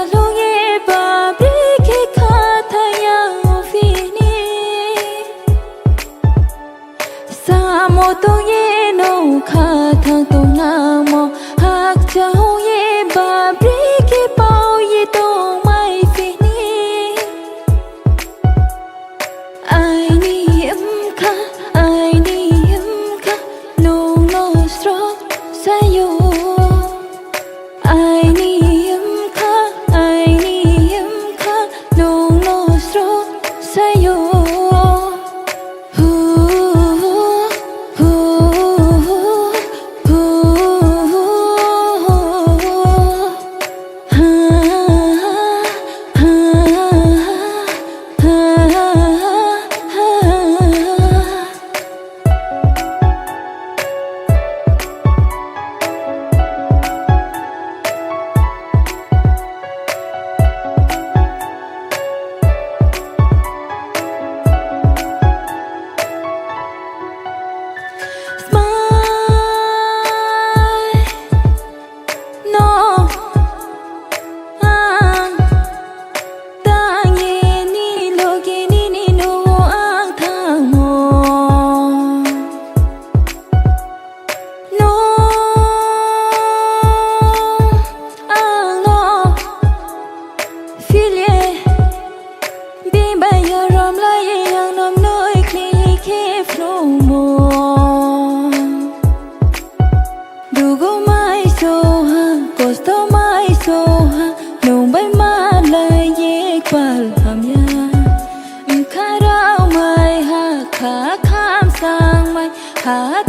Salonge babri ke khathaya ofini Samo to ye no khathang to namo hak chao ye babri ke pao ye to mai fini I need no stroke sayo I need no stroke sayo Khá khám sang mai khá